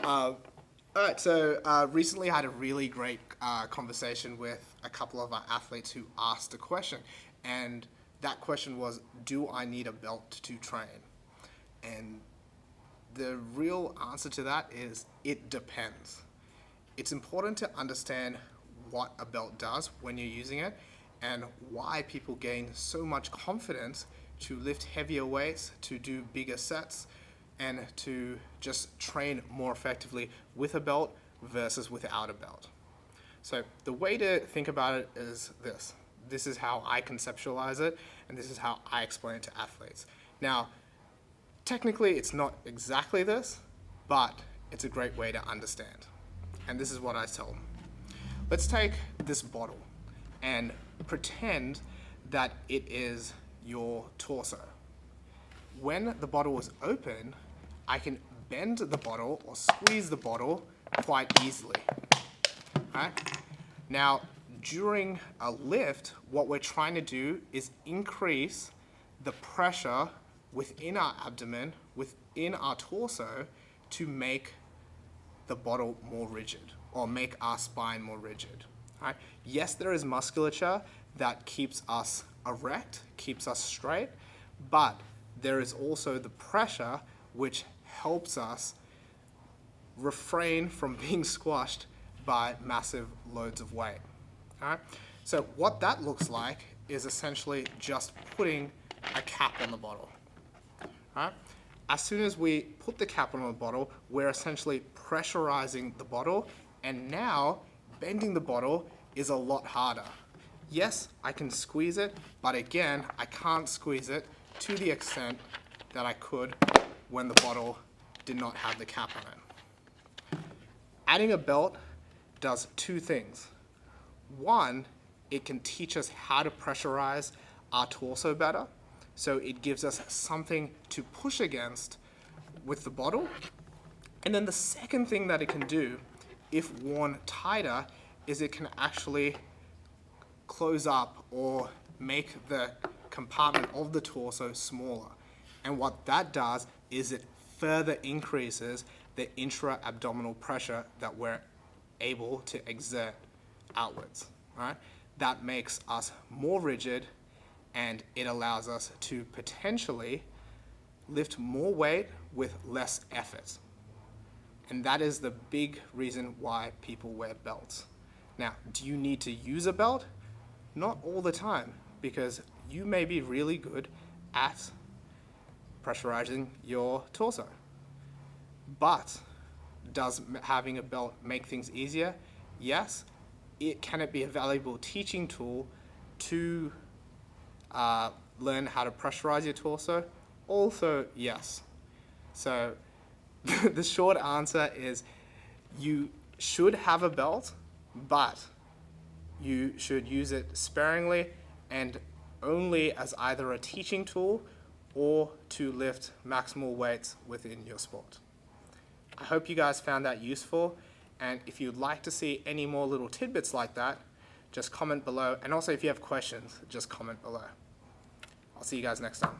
Alright, so recently I had a really great conversation with a couple of our athletes who asked a question, and that question was, do I need a belt to train? And the real answer to that is, it depends. It's important to understand what a belt does when you're using it, and why people gain so much confidence to lift heavier weights, to do bigger sets, and to just train more effectively with a belt versus without a belt. So the way to think about it is this. This is how I conceptualize it, and this is how I explain it to athletes. Now, technically it's not exactly this, but it's a great way to understand. And this is what I tell them. Let's take this bottle and pretend that it is your torso. When the bottle is open, I can bend the bottle or squeeze the bottle quite easily. Right? Now, during a lift, what we're trying to do is increase the pressure within our abdomen, within our torso, to make the bottle more rigid, or make our spine more rigid. Right? Yes, there is musculature that keeps us erect, keeps us straight, but there is also the pressure which helps us refrain from being squashed by massive loads of weight. All right? So what that looks like is essentially just putting a cap on the bottle. All right? As soon as we put the cap on the bottle, we're essentially pressurizing the bottle, and now bending the bottle is a lot harder. Yes, I can squeeze it, but again, I can't squeeze it to the extent that I could when the bottle did not have the cap on it. Adding a belt does two things. One, it can teach us how to pressurize our torso better. So it gives us something to push against with the bottle. And then the second thing that it can do, if worn tighter, is it can actually close up or make the compartment of the torso smaller. And what that does is it further increases the intra-abdominal pressure that we're able to exert outwards. Right? That makes us more rigid, and it allows us to potentially lift more weight with less effort. And that is the big reason why people wear belts. Now, do you need to use a belt? Not all the time, because you may be really good at pressurizing your torso. But does having a belt make things easier? Yes. Can it be a valuable teaching tool to learn how to pressurize your torso? Also, yes. So the short answer is, you should have a belt, but you should use it sparingly and only as either a teaching tool or to lift maximal weights within your sport. I hope you guys found that useful, and if you'd like to see any more little tidbits like that, just comment below, and also if you have questions, just comment below. I'll see you guys next time.